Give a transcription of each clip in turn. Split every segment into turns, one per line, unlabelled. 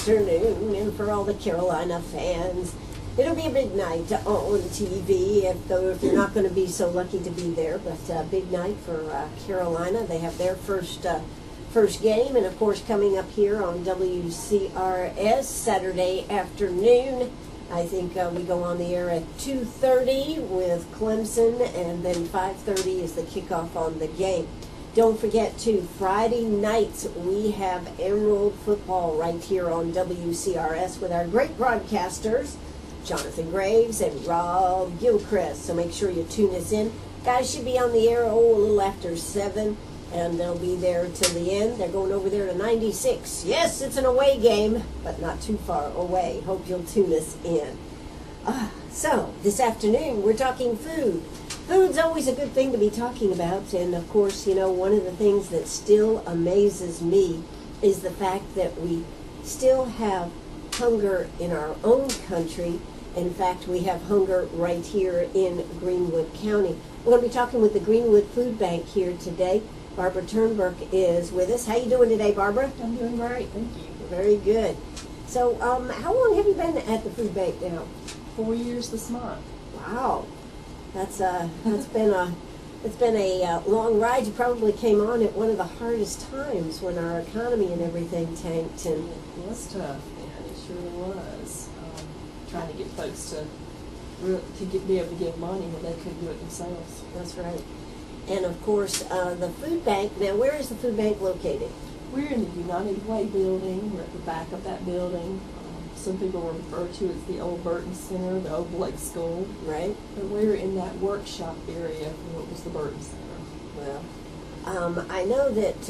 afternoon, and for all the Carolina fans, it'll be a big night on TV, though if you're not going to be so lucky to be there. But a big night for Carolina. They have their first game, and of course coming up here on WCRS Saturday afternoon. I think we go on the air at 2:30 with Clemson, and then 5:30 is the kickoff on the game. Don't forget, too, Friday nights we have Emerald football right here on WCRS with our great broadcasters, Jonathan Graves and Rob Gilchrist. So make sure you tune us in. Guys should be on the air, a little after 7, and they'll be there till the end. They're going over there to 96. Yes, it's an away game, but not too far away. Hope you'll tune us in. So, this afternoon, we're talking food. Food's always a good thing to be talking about, and of course, one of the things that still amazes me is the fact that we still have hunger in our own country. In fact, we have hunger right here in Greenwood County. We're going to be talking with the Greenwood Food Bank here today. Barbara Turnburke is with us. How you doing today, Barbara?
I'm doing great, thank you.
Very good. So, how long have you been at the food bank now?
4 years this month.
Wow, that's been a long ride. You probably came on at one of the hardest times when our economy and everything tanked. And
it was tough, and it surely was. Trying to get folks to be able to give money when they couldn't do it themselves.
That's right. And of course, the food bank. Now, where is the food bank located?
We're in the United Way building. We're at the back of that building. Some people refer to it as the old Burton Center, the old Blake School.
Right.
But we're in that workshop area from what was the Burton Center.
Well, I know that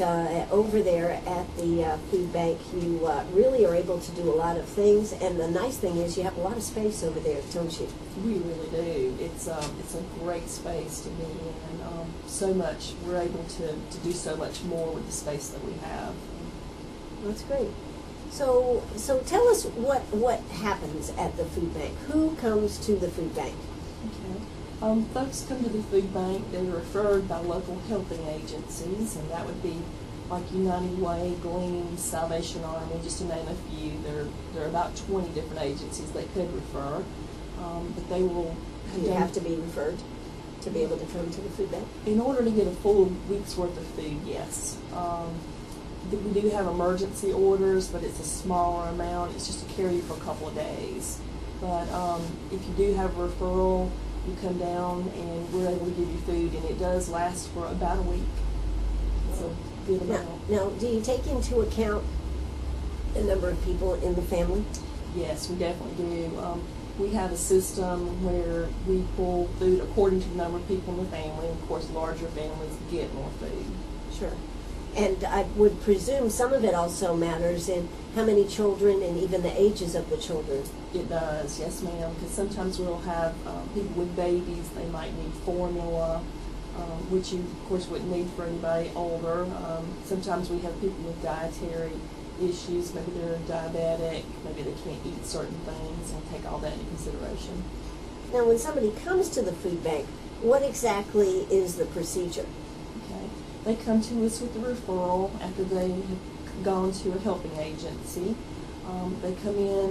over there at the food bank, you really are able to do a lot of things. And the nice thing is you have a lot of space over there, don't you?
We really do. It's a great space to be in. So much, we're able to do so much more with the space that we have.
That's great. So tell us what happens at the food bank. Who comes to the food bank?
Okay. Folks come to the food bank. They're referred by local helping agencies, and that would be like United Way, Gleam, Salvation Army, just to name a few. There are about 20 different agencies they could refer, but they will.
You have to be referred to be able to come to the food bank?
In order to get a full week's worth of food, yes. We do have emergency orders, but it's a smaller amount. It's just to carry you for a couple of days. But if you do have a referral, you come down and we're able to give you food, and it does last for about a week. It's a good amount.
Now, do you take into account the number of people in the family?
Yes, we definitely do. We have a system where we pull food according to the number of people in the family. Of course, larger families get more food.
Sure. And I would presume some of it also matters in how many children and even the ages of the children.
It does, yes ma'am, because sometimes we'll have people with babies. They might need formula, which you of course wouldn't need for anybody older. Sometimes we have people with dietary issues. Maybe they're diabetic, maybe they can't eat certain things, and take all that into consideration.
Now, when somebody comes to the food bank, what exactly is the procedure?
Okay. They come to us with a referral after they have gone to a helping agency. They come in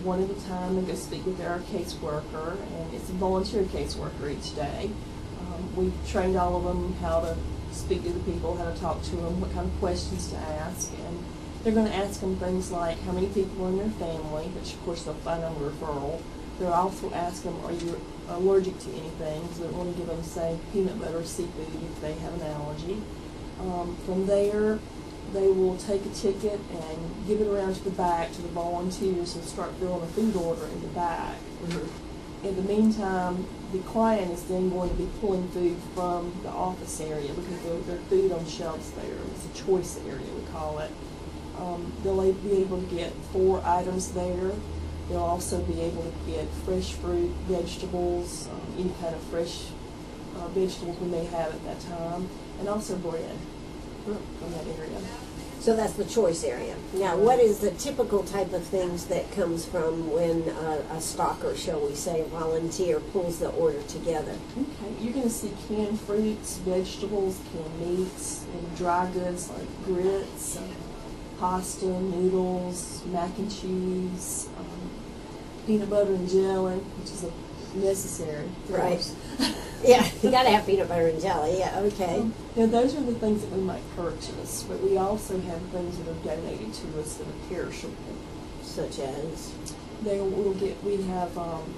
one at a time and go speak with our caseworker, and it's a volunteer caseworker each day. We've trained all of them how to speak to the people, how to talk to them, what kind of questions to ask, and they're going to ask them things like how many people are in their family, which of course they'll find on the referral. They'll also ask them, are you allergic to anything? So they want to give them, say, peanut butter or seafood if they have an allergy. From there, they will take a ticket and give it around to the back to the volunteers and start filling a food order in the back. Mm-hmm. In the meantime, the client is then going to be pulling food from the office area because there's food on shelves there. It's a choice area, we call it. They'll be able to get 4 items there. They'll also be able to get fresh fruit, vegetables, any kind of fresh vegetables we may have at that time, and also bread from that area.
So that's the choice area. Now, what is the typical type of things that comes from when a stalker, shall we say, a volunteer pulls the order together?
Okay, you're going to see canned fruits, vegetables, canned meats, and dry goods like grits, pasta, noodles, mac and cheese, peanut butter and jelly, which is necessary.
Right. Yeah, you gotta have peanut butter and jelly. Yeah, okay.
Yeah, those are the things that we might purchase, but we also have things that are donated to us that are perishable.
Such as?
We have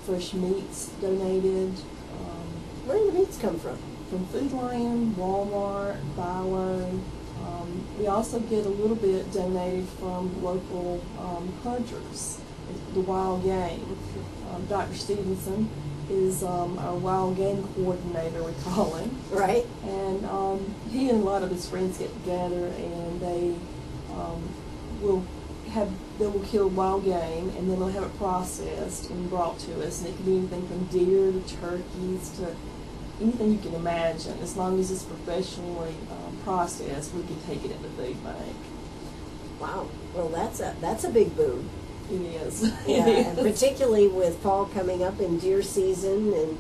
fresh meats donated.
Where do the meats come from?
From Food Lion, Walmart, Bilo. We also get a little bit donated from local hunters, the wild game. Dr. Stevenson is our wild game coordinator, we call him.
Right.
And he and a lot of his friends get together and they will kill wild game and then they'll have it processed and brought to us. And it can be anything from deer to turkeys to anything you can imagine. As long as it's professionally processed, we can take it in the food bank.
Wow. Well, that's a big boom.
It is.
Yeah,
It
and
is.
particularly with fall coming up and deer season, and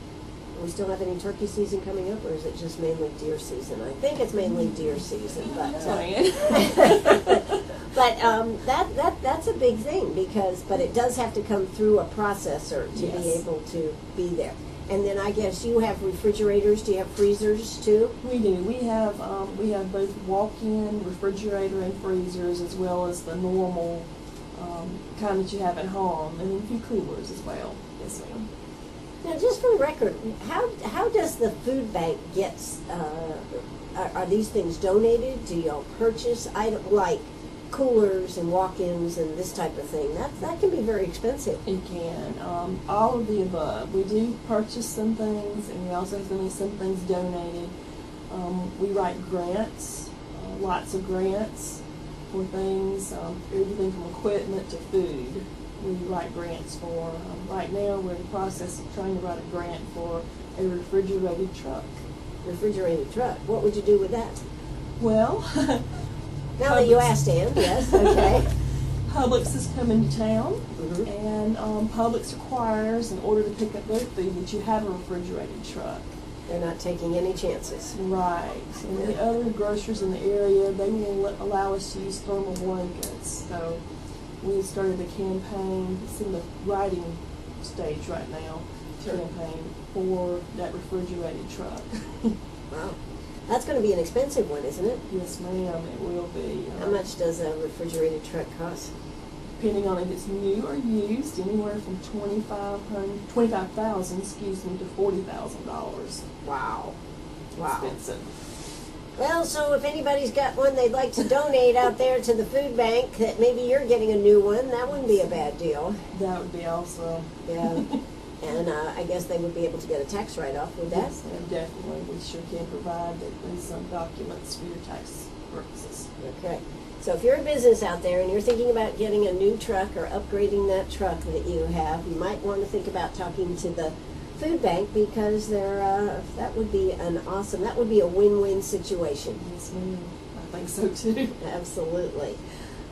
we still have any turkey season coming up, or is it just mainly deer season? I think it's mainly deer season, but that's a big thing but it does have to come through a processor to be
Yes.
able to be there. And then I guess you have refrigerators. Do you have freezers too?
We do. We have both walk-in refrigerator and freezers, as well as the normal kind that you have at home, and a few coolers as well. Yes, ma'am.
Now, just for the record, how does the food bank get? Are these things donated? Do y'all purchase items like coolers and walk-ins and this type of thing? That can be very expensive.
It can. All of the above. We do purchase some things, and we also have some things donated. We write grants, lots of grants for things, everything from equipment to food. We write grants for. Right now, we're in the process of trying to write a grant for a refrigerated truck.
Refrigerated truck. What would you do with that?
Well,
Now that you asked, Ann, yes, okay.
Publix is coming to town,
Mhm.
and Publix requires, in order to pick up their food, that you have a refrigerated truck.
They're not taking any chances.
Right. And the other grocers in the area, they will allow us to use thermal blankets. So we started a campaign, it's in the writing stage right now,
Sure.
campaign for that refrigerated truck.
Wow. That's going to be an expensive one, isn't it?
Yes, ma'am, it will be.
How much does a refrigerated truck cost?
Depending on if it's new or used, anywhere from $25,000, to $40,000.
Wow. Wow.
Expensive.
Well, so if anybody's got one they'd like to donate out there to the food bank, that maybe you're getting a new one, that wouldn't be a bad deal.
That would be awesome.
Yeah. And I guess they would be able to get a tax write-off with that.
Yes, ma'am, definitely. We sure can provide some documents for your tax purposes.
Okay. So if you're a business out there and you're thinking about getting a new truck or upgrading that truck that you have, you might want to think about talking to the food bank, because that would be that would be a win-win situation.
Yes, ma'am. I think so too.
Absolutely.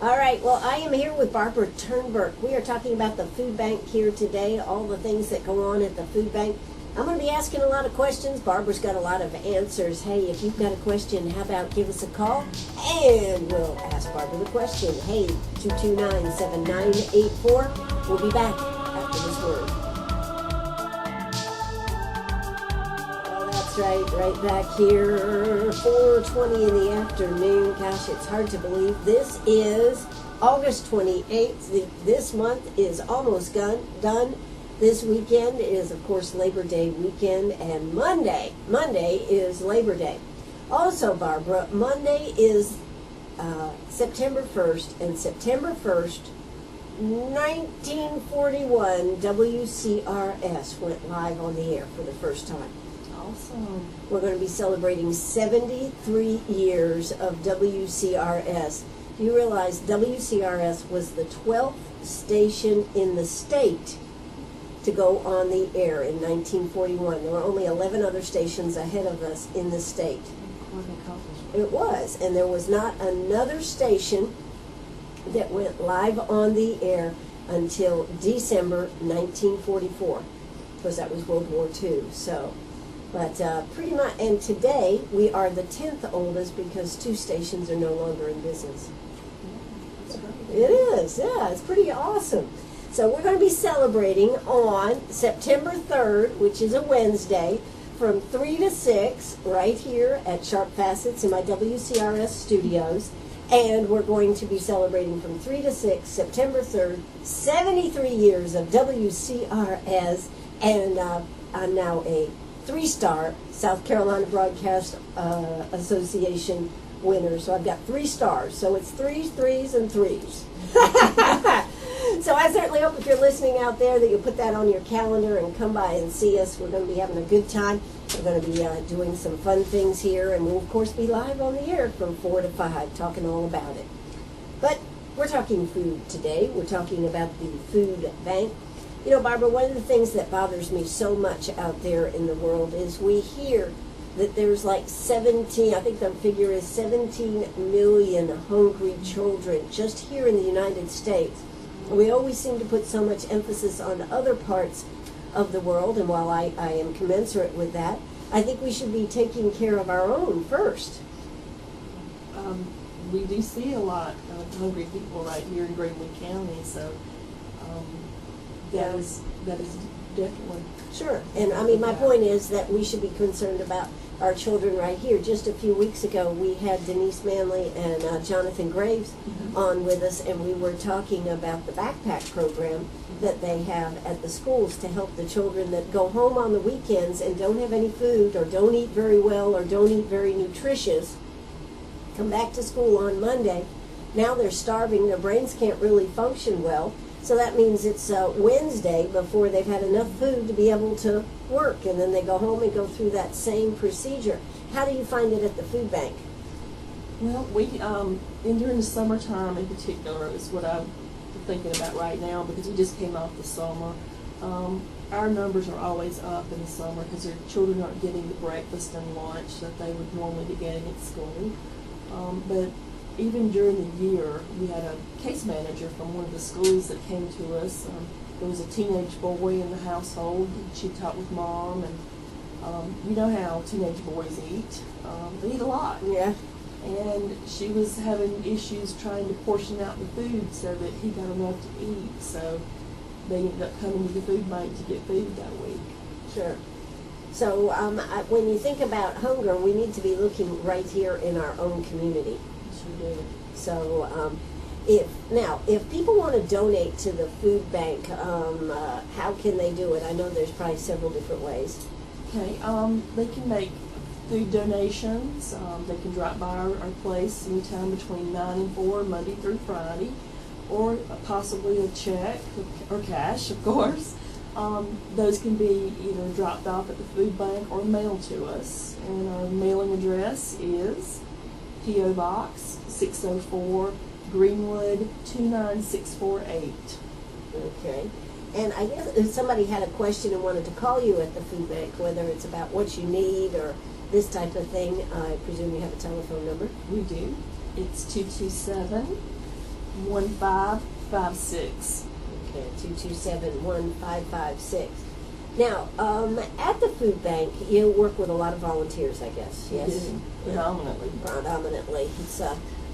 All right, well, I am here with Barbara Turnburke. We are talking about the food bank here today, all the things that go on at the food bank. I'm going to be asking a lot of questions. Barbara's got a lot of answers. Hey, if you've got a question, how about give us a call and we'll ask Barbara the question. Hey, 229-7984. We'll be back after this word. Oh, that's right back here, 4:20 in the afternoon. Gosh, it's hard to believe. This is August 28th. This month is almost done. This weekend is, of course, Labor Day weekend, and Monday is Labor Day. Also, Barbara, Monday is September 1st, and September 1st, 1941, WCRS went live on the air for the first time.
Awesome.
We're going to be celebrating 73 years of WCRS. Do you realize WCRS was the 12th station in the state to go on the air in 1941. There were only 11 other stations ahead of us in the state.
Quite an accomplishment.
It was, and there was not another station that went live on the air until December 1944, because that was World War II. So, but pretty much, and today we are the 10th oldest because 2 stations are no longer in business. It is, yeah, it's pretty awesome. So we're going to be celebrating on September 3rd, which is a Wednesday, from 3 to 6, right here at Sharp Facets in my WCRS studios. And we're going to be celebrating from 3 to 6, September 3rd, 73 years of WCRS, and I'm now a 3-star South Carolina Broadcast Association winner. So I've got 3 stars. So it's 3s, 3s, and 3s. So I certainly hope if you're listening out there that you put that on your calendar and come by and see us. We're going to be having a good time. We're going to be doing some fun things here, and we'll of course be live on the air from 4 to 5 talking all about it. But we're talking food today. We're talking about the food bank. You know, Barbara, one of the things that bothers me so much out there in the world is we hear that there's like 17, I think the figure is 17 million hungry children just here in the United States. And we always seem to put so much emphasis on other parts of the world, and while I am commensurate with that, I think we should be taking care of our own first.
We do see a lot of hungry people right here in Greenwood County, so that is definitely.
Sure. And I mean, my point is that we should be concerned about our children right here. Just a few weeks ago, we had Denise Manley and Jonathan Graves on with us, and we were talking about the backpack program that they have at the schools to help the children that go home on the weekends and don't have any food or don't eat very well or don't eat very nutritious, come back to school on Monday. Now they're starving. Their brains can't really function well. So that means it's Wednesday before they've had enough food to be able to work, and then they go home and go through that same procedure. How do you find it at the food bank?
Well, we during the summertime in particular is what I'm thinking about right now, because we just came off the summer. Our numbers are always up in the summer because their children aren't getting the breakfast and lunch that they would normally be getting at school. But even during the year, we had a case manager from one of the schools that came to us. There was a teenage boy in the household. She talked with mom, and you know how teenage boys eat. They eat a lot.
Yeah.
And she was having issues trying to portion out the food so that he got enough to eat. So they ended up coming to the food bank to get food that week.
Sure. So when you think about hunger, we need to be looking right here in our own community.
Sure do.
So if people want to donate to the food bank, how can they do it? I know there's probably several different ways.
Okay, they can make food donations. They can drop by our place anytime between 9 and 4, Monday through Friday, or possibly a check or cash, of course. Those can be either dropped off at the food bank or mailed to us. And our mailing address is P.O. Box 604, Greenwood 29648.
Okay. And I guess if somebody had a question and wanted to call you at the food bank, whether it's about what you need or this type of thing, I presume you have a telephone number?
We do. It's 227-1556.
Okay, 227-1556. Now, at the food bank, you work with a lot of volunteers, I guess. Yes,
We do. Predominantly.
Predominantly.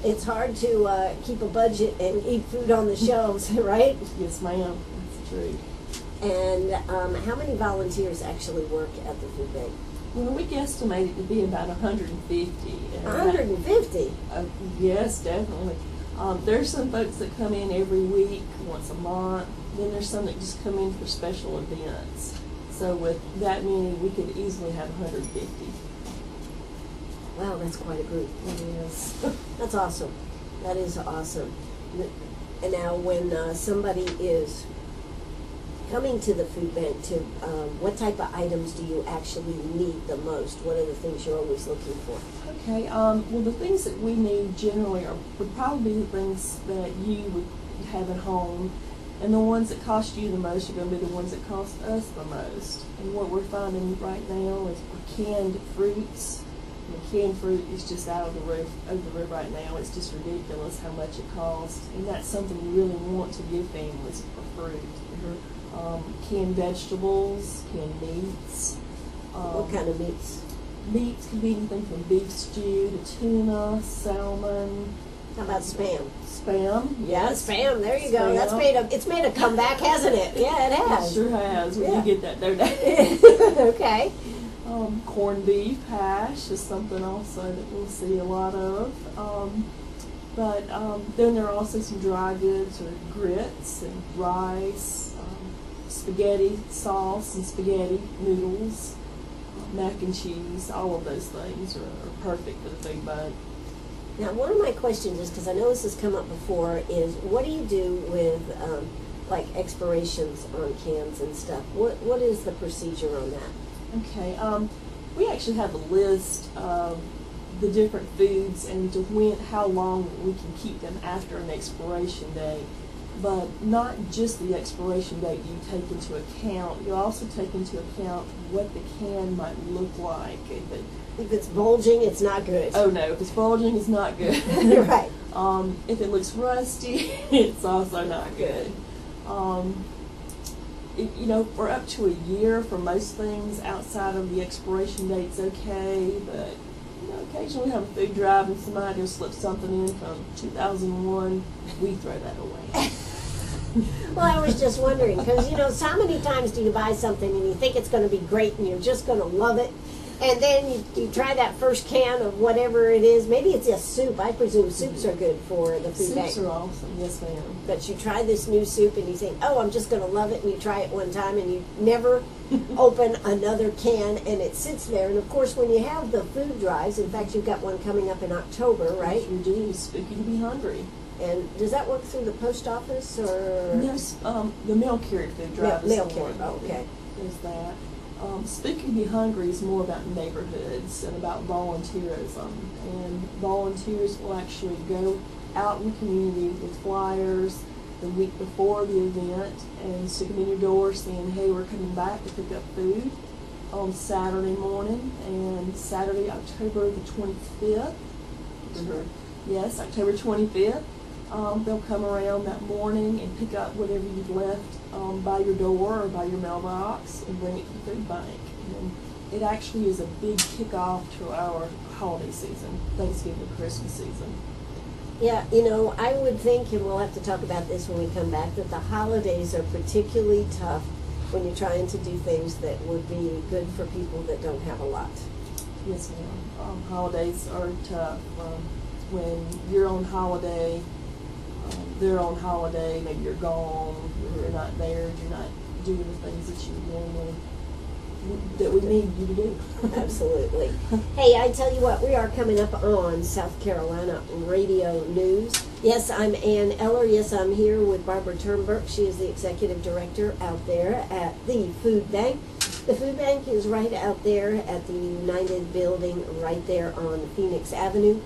It's hard to keep a budget and eat food on the shelves, right?
Yes, ma'am. That's true.
And how many volunteers actually work at the food bank?
Well, we guesstimate it to be about 150.
150?
Yes, definitely. There's some folks that come in every week, once a month. Then there's some that just come in for special events. So with that many, we could easily have 150.
Wow, that's quite a group.
Yes.
That's awesome. That is awesome. And now when somebody is coming to the food bank, what type of items do you actually need the most? What are the things you're always looking for?
Okay, well, the things that we need generally would probably be the things that you would have at home, and the ones that cost you the most are going to be the ones that cost us the most. And what we're finding right now is for canned fruits. And canned fruit is just out of the roof right now. It's just ridiculous how much it costs, and that's something we really want to give families for fruit. Canned vegetables, canned meats.
What kind of meats?
Meats can be anything from beef stew to tuna, salmon,
How about spam?
Spam.
Yeah,
Yes.
spam. There you go. That's
Spam.
it's made a comeback, hasn't it? Yeah, it
It
has.
sure has. We
Yeah.
do get that, don't they?
Okay.
Corned beef hash is something also that we'll see a lot of. But then there are also some dry goods or grits and rice, spaghetti sauce and spaghetti noodles, mac and cheese. All of those things are perfect for the food bank.
Now, one of my questions is, because I know this has come up before, is what do you do with like expirations on cans and stuff? What is the procedure on that?
Okay, we actually have a list of the different foods and how long we can keep them after an expiration date. But not just the expiration date do you take into account. You also take into account what the can might look like.
If it's bulging, it's not good.
Oh no, if it's bulging, it's not good.
You're right.
If it looks rusty, it's also not good. For up to a year for most things outside of the expiration date's okay, but occasionally we have a food drive and somebody will slip something in from 2001, we throw that away.
Well, I was just wondering, because, so many times do you buy something and you think it's going to be great and you're just going to love it, and then you try that first can of whatever it is. Maybe it's a soup. I presume soups are good for the food bank.
Soups are awesome, yes ma'am.
But you try this new soup and you think, oh, I'm just going to love it, and you try it one time and you never open another can, and it sits there. And of course, when you have the food drives, in fact, you've got one coming up in October, right?
Yes, you do. Spooky to be hungry.
And does that work through the post office, or?
No, the mail carrier food drive is
Mail
the
carrier,
one.
oh, okay.
Is that. Spooky to be hungry is more about neighborhoods and about volunteerism. And volunteers will actually go out in the community with flyers the week before the event and stick them in your door saying, hey, we're coming back to pick up food on Saturday morning, and Saturday, October the 25th.
Mhm.
Yes, October 25th. They'll come around that morning and pick up whatever you've left by your door or by your mailbox and bring it to the food bank. And it actually is a big kickoff to our holiday season, Thanksgiving and Christmas season.
Yeah, I would think, and we'll have to talk about this when we come back, that the holidays are particularly tough when you're trying to do things that would be good for people that don't have a lot.
Yes, ma'am. Holidays are tough. When you're on holiday, they're on holiday, maybe you're gone, you're not there, you're not doing the things that you normally, that we need you to do.
Absolutely. Hey, I tell you what, we are coming up on South Carolina Radio News. Yes, I'm Ann Eller. Yes, I'm here with Barbara Turnburke. She is the executive director out there at the food bank. The food bank is right out there at the United building right there on Phoenix Avenue.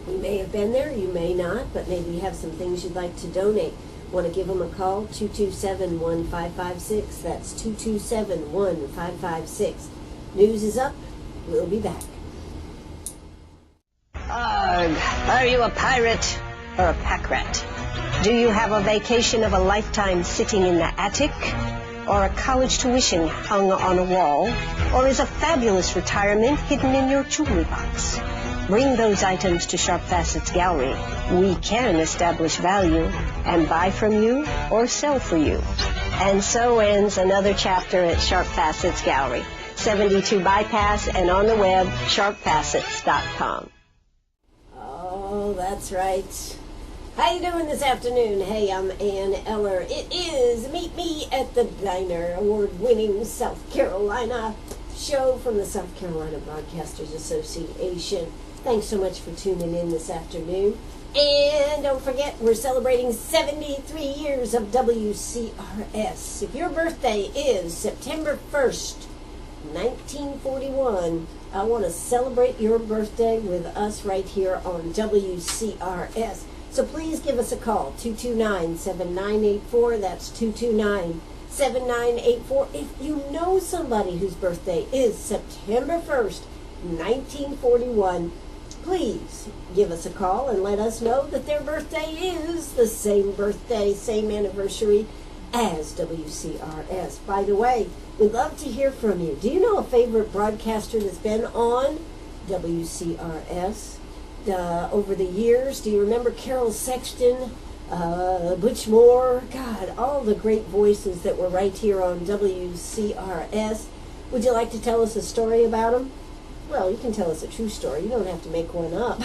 You may have been there, you may not, but maybe you have some things you'd like to donate. Want to give them a call, 227-1556. That's 227-1556. News is up. We'll be back.
Arg, are you a pirate or a pack rat? Do you have a vacation of a lifetime sitting in the attic? Or a college tuition hung on a wall? Or is a fabulous retirement hidden in your jewelry box? Bring those items to Sharp Facets Gallery. We can establish value and buy from you or sell for you. And so ends another chapter at Sharp Facets Gallery, 72 Bypass, and on the web, sharpfacets.com.
Oh, that's right. How you doing this afternoon? Hey, I'm Ann Eller. It is Meet Me at the Diner, award-winning South Carolina show from the South Carolina Broadcasters Association. Thanks so much for tuning in this afternoon. And don't forget, we're celebrating 73 years of WCRS. If your birthday is September 1st, 1941, I want to celebrate your birthday with us right here on WCRS. So please give us a call, 229-7984. That's 229-7984. If you know somebody whose birthday is September 1st, 1941, please give us a call and let us know that their birthday is the same birthday, same anniversary as WCRS. By the way, we'd love to hear from you. Do you know a favorite broadcaster that's been on WCRS? over the years. Do you remember Carol Sexton, Butch Moore? God, all the great voices that were right here on WCRS. Would you like to tell us a story about them? Well, you can tell us a true story. You don't have to make one up.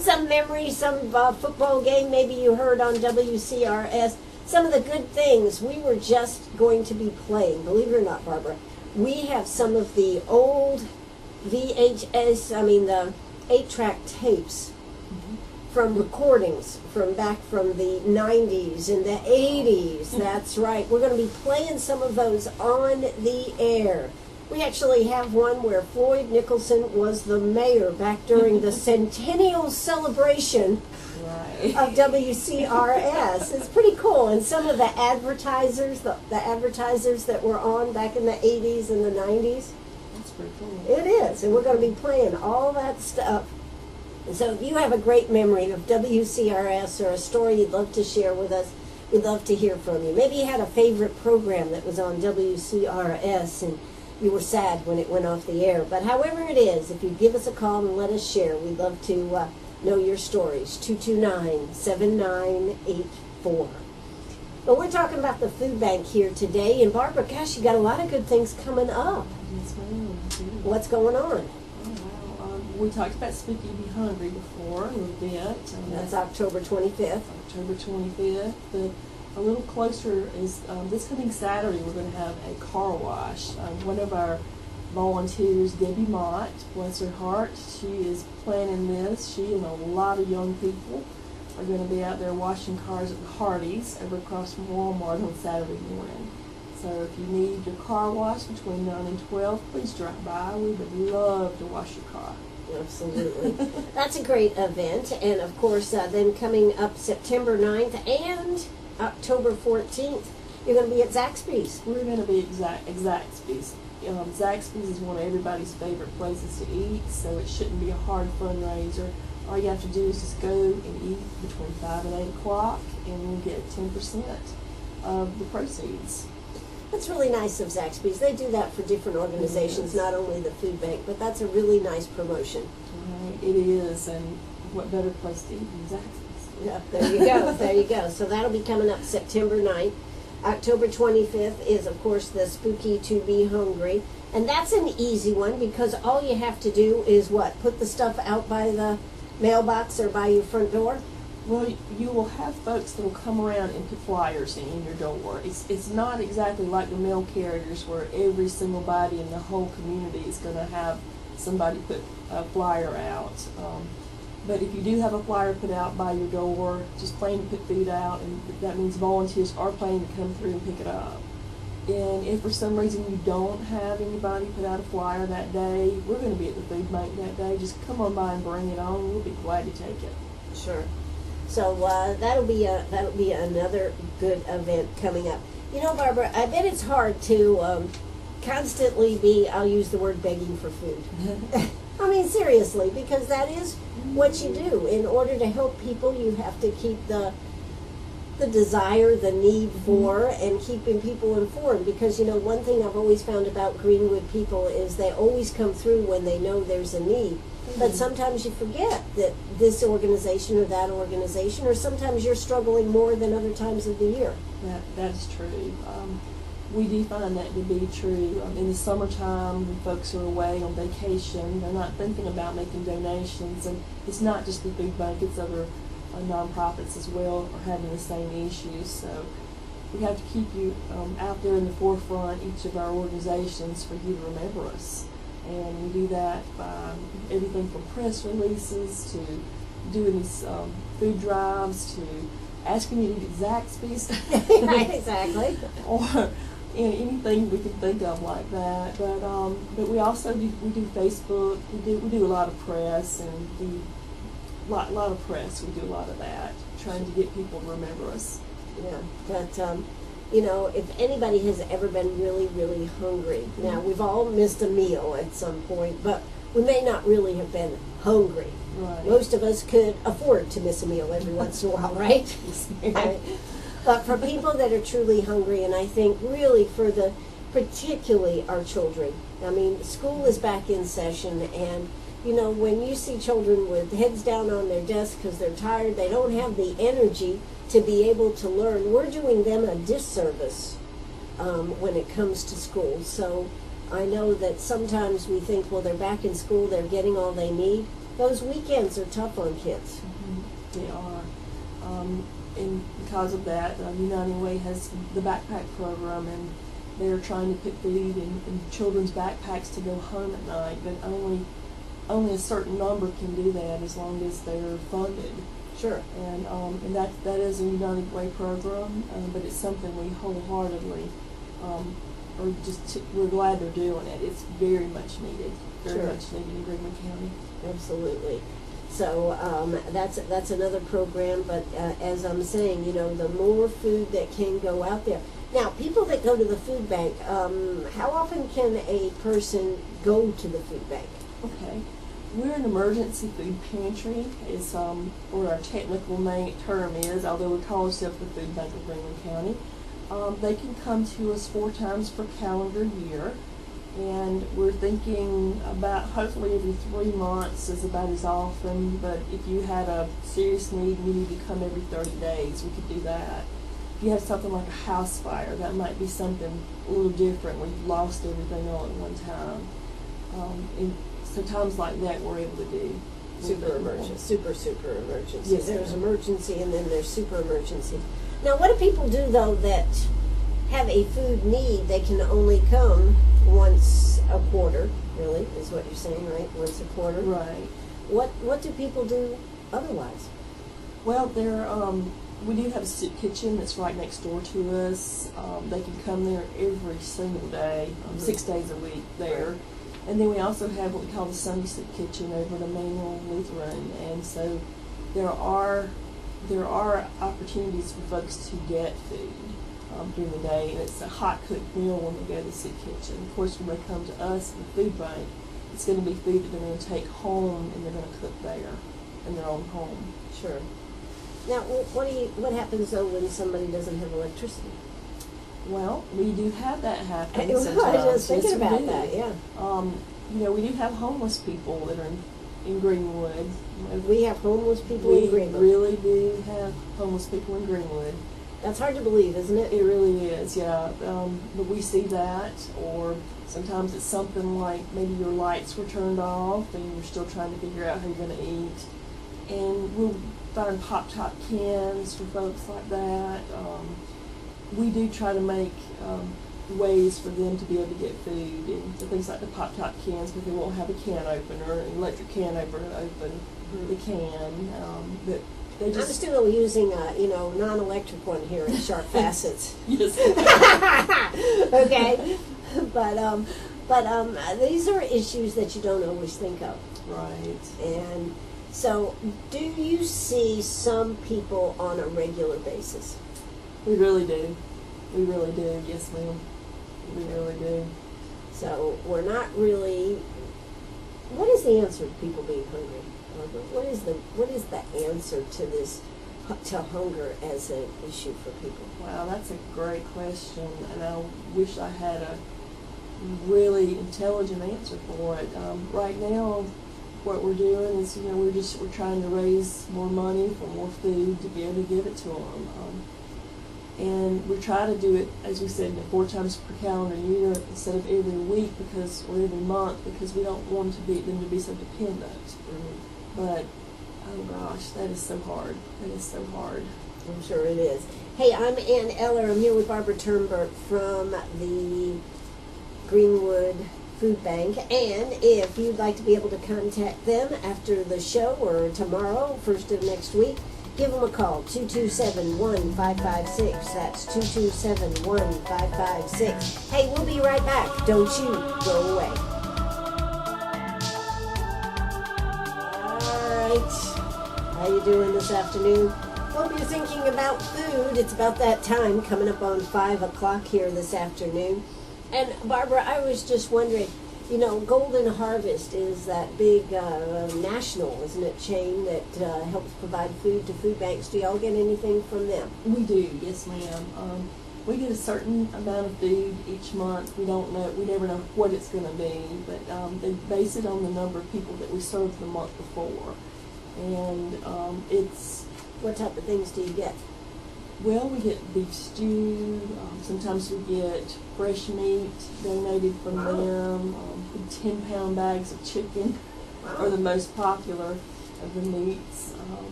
Some memory, some football game maybe you heard on WCRS. Some of the good things we were just going to be playing. Believe it or not, Barbara, we have some of the old the 8-track tapes from recordings from back from the 90s and the 80s. That's right. We're going to be playing some of those on the air. We actually have one where Floyd Nicholson was the mayor back during the centennial celebration of WCRS. It's pretty cool. And some of the advertisers, the advertisers that were on back in the 80s and the 90s.
That's pretty cool.
It is. And we're going to be playing all that stuff. And so if you have a great memory of WCRS or a story you'd love to share with us, we'd love to hear from you. Maybe you had a favorite program that was on WCRS and you were sad when it went off the air. But however it is, if you give us a call and let us share, we'd love to know your stories. 229-7984. But we're talking about the food bank here today. And Barbara, gosh, you got a lot of good things coming up.
Yes, ma'am.
What's going on?
We talked about Spooky Be Hungry before, a little bit.
That's October 25th.
October 25th. But a little closer is this coming Saturday we're going to have a car wash. One of our volunteers, Debbie Mott, bless her heart, she is planning this. She and a lot of young people are going to be out there washing cars at the Hardee's over across from Walmart on Saturday morning. So if you need your car washed between 9 and 12, please drop by. We would love to wash your car.
Absolutely. That's a great event. And, of course, then coming up September 9th and October 14th, you're going to be at Zaxby's.
We're going to be at Zaxby's. Zaxby's is one of everybody's favorite places to eat, so it shouldn't be a hard fundraiser. All you have to do is just go and eat between 5 and 8 o'clock, and you'll get 10% of the proceeds.
That's really nice of Zaxby's. They do that for different organizations, not only the food bank, but that's a really nice promotion.
Right, it is, and what better place to eat than Zaxby's?
Yeah, there you go, there you go. So that'll be coming up September 9th. October 25th is, of course, the Spooky to Be Hungry. And that's an easy one because all you have to do is what? Put the stuff out by the mailbox or by your front door?
Well, you will have folks that will come around and put flyers in your door. It's not exactly like the mail carriers where every single body in the whole community is going to have somebody put a flyer out. But if you do have a flyer put out by your door, just plan to put food out, and that means volunteers are planning to come through and pick it up. And if for some reason you don't have anybody put out a flyer that day, we're going to be at the food bank that day. Just come on by and bring it on. We'll be glad to take it.
Sure. So that'll be another good event coming up. You know, Barbara, I bet it's hard to constantly be, I'll use the word, begging for food. I mean, seriously, because that is what you do. In order to help people, you have to keep the desire, the need for, and keeping people informed. Because, you know, one thing I've always found about Greenwood people is they always come through when they know there's a need. But sometimes you forget that this organization or that organization, or sometimes you're struggling more than other times of the year.
That is true. We do find that to be true. In the summertime, when folks are away on vacation, they're not thinking about making donations. And it's not just the food bank, it's other nonprofits as well are having the same issues. So we have to keep you out there in the forefront, each of our organizations, for you to remember us. And we do that by everything from press releases to doing these food drives to asking you to get Zaxby's.
Right, exactly.
Or anything we can think of like that. But we also do Facebook. We do a lot of press and a lot of press. We do a lot of that, trying to get people to remember us.
Yeah, but you know, if anybody has ever been really, really hungry, now we've all missed a meal at some point, but we may not really have been hungry.
Right.
Most of us could afford to miss a meal every once in a while, right? Right. But for people that are truly hungry, and I think really particularly our children, I mean, school is back in session, and you know, when you see children with heads down on their desk because they're tired, they don't have the energy to be able to learn, we're doing them a disservice when it comes to school. So I know that sometimes we think, well, they're back in school, they're getting all they need. Those weekends are tough on kids.
Mm-hmm. They are. And because of that, United Way has the backpack program, and they're trying to put food in children's backpacks to go home at night, but only a certain number can do that as long as they're funded.
Sure.
And that is a United Way program, but it's something we wholeheartedly we're glad they're doing it. It's very much needed, very
Sure.
much needed in Greenwood County.
Absolutely. So that's another program, but as I'm saying, you know, the more food that can go out there. Now, people that go to the food bank, how often can a person go to the food bank?
Okay. We're an emergency food pantry, is what our technical term is, although we call ourselves the Food Bank of Greenwood County. They can come to us 4 times per calendar year, and we're thinking about hopefully every 3 months is about as often, but if you had a serious need and you need to come every 30 days, we could do that. If you have something like a house fire, that might be something a little different. We've lost everything all at one time. And so times like that we're able to do.
Super emergency. Super emergency.
Yes,
There's
ma'am.
emergency and then there's super emergency. Now, what do people do, though, that have a food need? They can only come once a quarter, really, is what you're saying, right? Once a quarter.
Right.
What do people do otherwise?
Well, we do have a soup kitchen that's right next door to us. They can come there every single day, 6 days a week there. And then we also have what we call the Sunday Soup Kitchen over at Emmanuel Lutheran. And so there are opportunities for folks to get food during the day, and it's a hot cooked meal when they go to the soup kitchen. Of course, when they come to us in the food bank, it's going to be food that they're going to take home and they're going to cook there in their own home.
Sure. Now, what happens, though, when somebody doesn't have electricity?
Well, we do have that happen
I was
sometimes.
just thinking
Yes, we
about
do.
that, yeah.
You know, we do have homeless people that are in Greenwood.
We have homeless people
We
in Greenwood.
really do have homeless people in Greenwood.
That's hard to believe, isn't it?
It really is, yeah. But we see that, or sometimes it's something like maybe your lights were turned off and you're still trying to figure out how you're going to eat. And we'll find pop-top cans for folks like that. We do try to make ways for them to be able to get food, and things like the pop-top cans, but they won't have a can opener, an electric can opener to open the can. But they
I'm
just
still using a, non-electric one here at Sharp Facets.
yes.
Okay, but these are issues that you don't always think of.
Right.
And so, do you see some people on a regular basis?
We really do. We really do. Yes, ma'am. We really do.
So we're not really. What is the answer to people being hungry? Barbara? What is the answer to this, to hunger as an issue for people?
Wow, that's a great question, and I wish I had a really intelligent answer for it. Right now, what we're doing is, we're trying to raise more money for more food to be able to give it to them. And we try to do it, as we said, 4 times per calendar year instead of every week or every month, because we don't want them to be so dependent.
Mm-hmm.
But, oh gosh, that is so hard. That is so hard.
I'm sure it is. Hey, I'm Ann Eller. I'm here with Barbara Turnburke from the Greenwood Food Bank. And if you'd like to be able to contact them after the show or tomorrow, first of next week, give them a call, 227-1556. That's 227-1556. Hey, we'll be right back. Don't you go away. All right. How you doing this afternoon? Hope you're thinking about food. It's about that time, coming up on 5 o'clock here this afternoon. And Barbara, I was just wondering, Golden Harvest is that big national, isn't it, chain that helps provide food to food banks. Do y'all get anything from them?
We do, yes, ma'am. We get a certain amount of food each month. We don't know, we never know what it's going to be, but they base it on the number of people that we served the month before. And it's,
What type of things do you get?
well, we get beef stew. Sometimes we get fresh meat donated from
Wow.
them. The 10-pound bags of chicken are the most popular of the meats.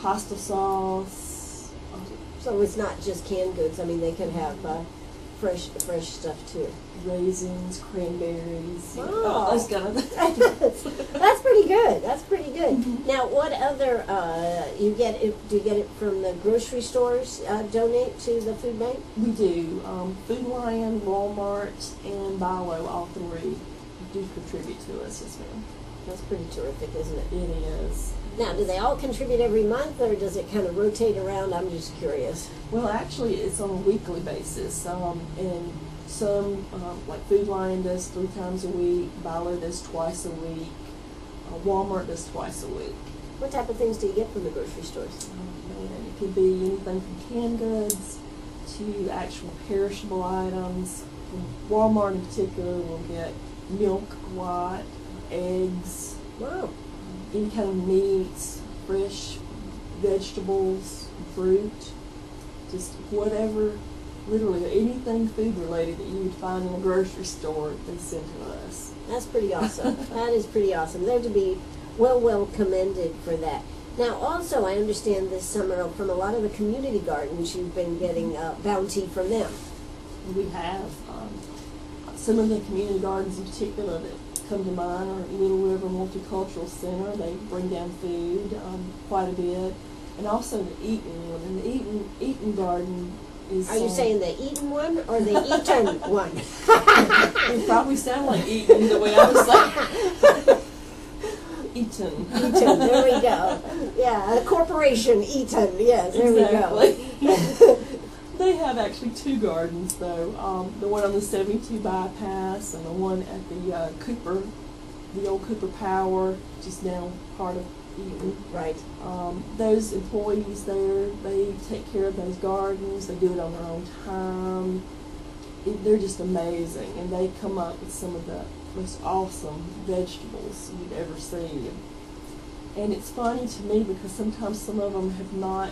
Pasta sauce.
So it's not just canned goods. I mean, they can have fresh stuff too.
Raisins, cranberries,
Wow.
those kind of things.
That's pretty good. That's pretty good.
Mhm.
Now, what other you get? Do you get it from the grocery stores? Donate to the food bank?
We do. Food Lion, Walmart, and Bilo, all three do contribute to us as well.
That's pretty terrific, isn't it?
It is.
Now, do they all contribute every month, or does it kind of rotate around? I'm just curious.
Well, actually, it's on a weekly basis, and some, like Food Lion does 3 times a week, Bilo does twice a week, Walmart does twice a week.
What type of things do you get from the grocery stores?
Man, it could be anything from canned goods to actual perishable items. From Walmart in particular, we'll get milk a lot, eggs,
Wow.
any kind of meats, fresh vegetables, fruit, just whatever, literally anything food related that you would find in a grocery store, they send to us.
That's pretty awesome. That is pretty awesome. They're to be well commended for that. Now, also, I understand this summer from a lot of the community gardens, you've been getting bounty from them.
We have some of the community gardens in particular that come to mind are Little River Multicultural Center. They bring down food quite a bit, and also the Eaton one. And the Eaton garden is.
Are you saying the Eaton one or the Eaton one?
It probably sound like Eaton the way I was saying. Eaton.
Eaton, there we go. Yeah, a corporation, Eaton, yes, there
Exactly.
we go.
They have actually 2 gardens, though. The one on the 72 bypass and the one at the Cooper, the old Cooper Power, which is now part of Eaton.
Right.
Those employees there, they take care of those gardens. They do it on their own time. They're just amazing, and they come up with some of the most awesome vegetables you'd ever see. And it's funny to me because sometimes some of them have not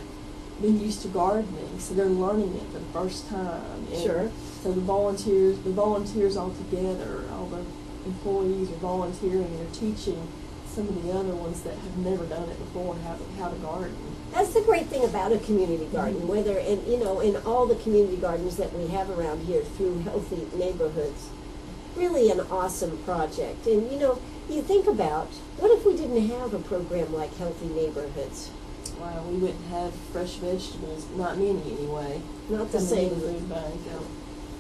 been used to gardening, so they're learning it for the first time. And
Sure.
so the volunteers all together, all the employees are volunteering and they're teaching some of the other ones that have never done it before how to garden.
That's the great thing about a community garden, whether in all the community gardens that we have around here through Healthy Neighborhoods. Really an awesome project. And you think about, what if we didn't have a program like Healthy Neighborhoods?
Wow, we wouldn't have fresh vegetables, not many anyway.
Not the
coming
same.
to the food bank.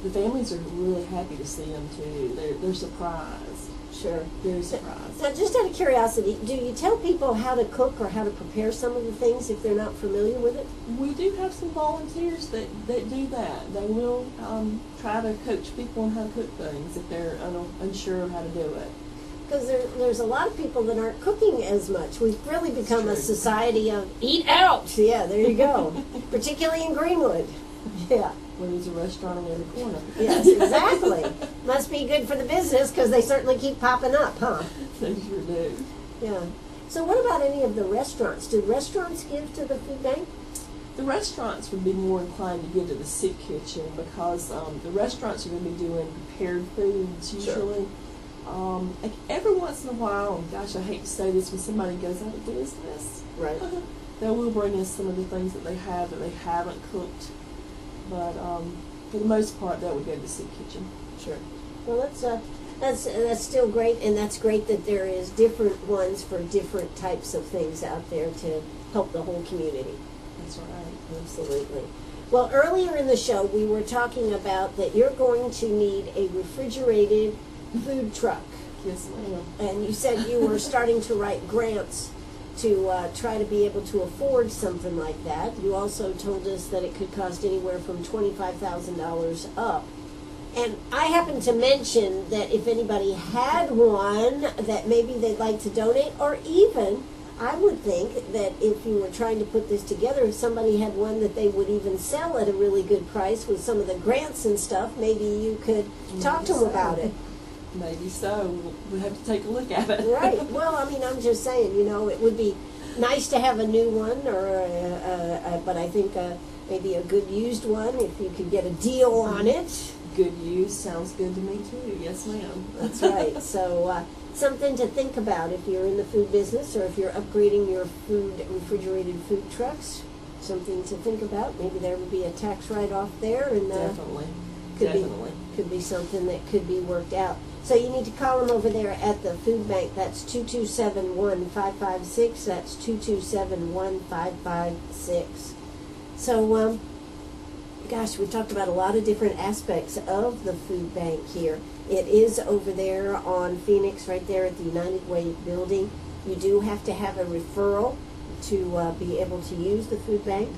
The families are really happy to see them too. They're surprised.
Sure.
Very surprised.
Now, just out of curiosity, do you tell people how to cook or how to prepare some of the things if they're not familiar with it?
We do have some volunteers that do that. They will try to coach people on how to cook things if they're unsure of how to do it.
Because there's a lot of people that aren't cooking as much. We've really become a
true.
society of eat out. Yeah, there you go. Particularly in Greenwood. Yeah.
Where there's a restaurant in every corner.
Yes, exactly. Must be good for the business because they certainly keep popping up, huh?
They sure do.
Yeah. So what about any of the restaurants? Do restaurants give to the food bank?
The restaurants would be more inclined to give to the soup kitchen because the restaurants are going to be doing prepared foods usually. Like every once in a while, and gosh, I hate to say this when somebody goes out of business,
Right.
they will bring us some of the things that they have that they haven't cooked. But for the most part, that would go to the soup kitchen.
Sure. Well, that's still great, and that's great that there is different ones for different types of things out there to help the whole community.
That's right.
Absolutely. Well, earlier in the show, we were talking about that you're going to need a refrigerated food truck,
Yes, ma'am.
and you said you were starting to write grants to try to be able to afford something like that. You also told us that it could cost anywhere from $25,000 up. And I happened to mention that if anybody had one that maybe they'd like to donate, or even I would think that if you were trying to put this together, if somebody had one that they would even sell at a really good price with some of the grants and stuff, maybe you could talk to them about it.
Maybe so. We'll have to take a look at it.
Right. Well, I mean, I'm just saying, it would be nice to have a new one, but I think maybe a good used one if you could get a deal on it.
Good use sounds good to me too. Yes, ma'am.
That's right. So something to think about if you're in the food business or if you're upgrading your refrigerated food trucks. Something to think about. Maybe there would be a tax write-off there, and
Definitely.
Could be something that could be worked out. So you need to call them over there at the food bank. That's 227-1556. That's 227-1556. So, gosh, we talked about a lot of different aspects of the food bank here. It is over there on Phoenix, right there at the United Way building. You do have to have a referral to be able to use the food bank.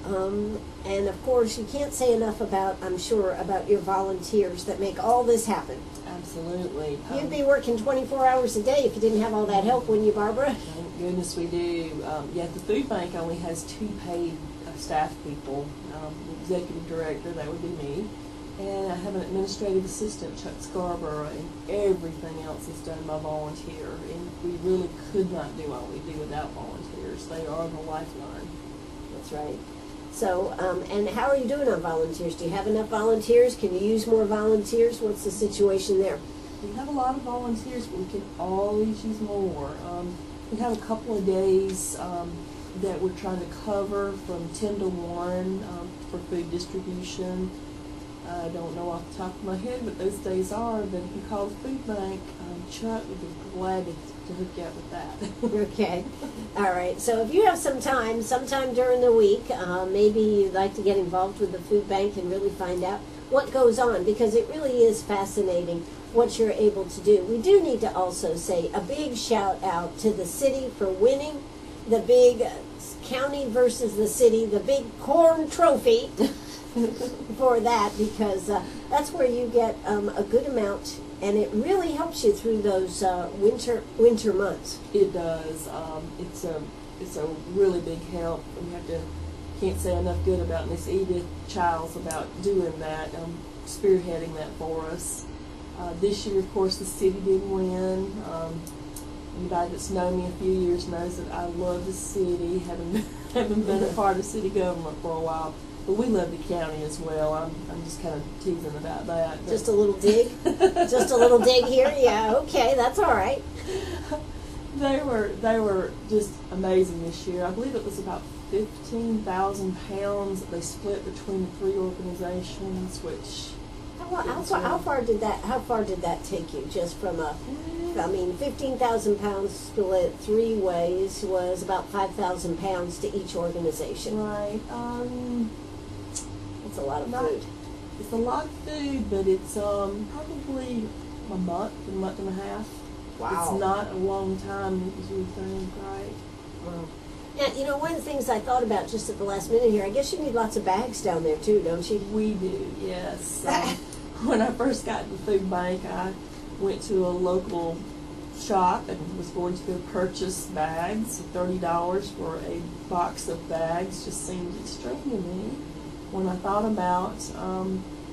And of course, you can't say enough about your volunteers that make all this happen.
Absolutely.
You'd be working 24 hours a day if you didn't have all that help, wouldn't you, Barbara?
Thank goodness we do. The food bank only has 2 paid staff people. The executive director, that would be me, and I have an administrative assistant, Chuck Scarborough, and everything else is done by volunteer. And we really could not do what we do without volunteers. They are the lifeline.
That's right. So, and how are you doing on volunteers? Do you have enough volunteers? Can you use more volunteers? What's the situation there?
We have a lot of volunteers, but we can always use more. We have a couple of days that we're trying to cover from 10 to 1 for food distribution. I don't know off the top of my head what those days are, but if you call the food bank, Chuck would be glad to hook you up with that.
Okay. All right. So if you have sometime during the week, maybe you'd like to get involved with the food bank and really find out what goes on, because it really is fascinating what you're able to do. We do need to also say a big shout out to the city for winning the big county versus the city, the big corn trophy for that, because that's where you get a good amount, and it really helps you through those winter months.
It does. It's a really big help. Can't say enough good about Miss Edith Childs about doing that, spearheading that for us. This year, of course, the city did win. Anybody that's known me a few years knows that I love the city, having been a part of city government for a while. But we love the county as well. I'm just kind of teasing about that. But
just a little dig? Just a little dig here? Yeah, okay, that's all right.
They were just amazing this year. I believe it was about 15,000 pounds that they split between the 3 organizations, which...
How far did that take you? Just from 15,000 pounds split 3 ways was about 5,000 pounds to each organization.
Right.
It's a lot of food.
It's a lot of food, but it's probably a month and a half.
Wow.
It's not a long time as you think, right?
Wow. Now, one of the things I thought about just at the last minute here, I guess you need lots of bags down there too, don't you?
We do, yes. When I first got to the food bank, I went to a local shop and was going to go purchase bags. $30 for a box of bags just seemed extreme to me when I thought about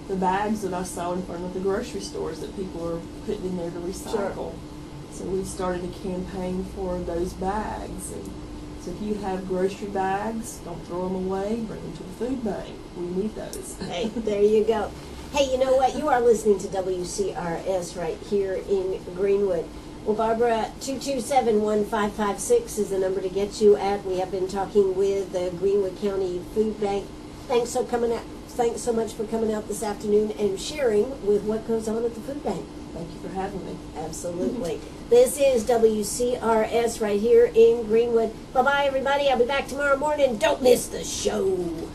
the bags that I saw in front of the grocery stores that people are putting in there to recycle.
Sure.
So we started a campaign for those bags. And so if you have grocery bags, don't throw them away, bring them to the food bank. We need those.
Hey, there you go. Hey, you know what? You are listening to WCRS right here in Greenwood. Well, Barbara, 227-1556 is the number to get you at. We have been talking with the Greenwood County Food Bank. Thanks so much for coming out this afternoon and sharing with what goes on at the food bank.
Thank you for having me.
Absolutely. This is WCRS right here in Greenwood. Bye-bye, everybody. I'll be back tomorrow morning. Don't miss the show.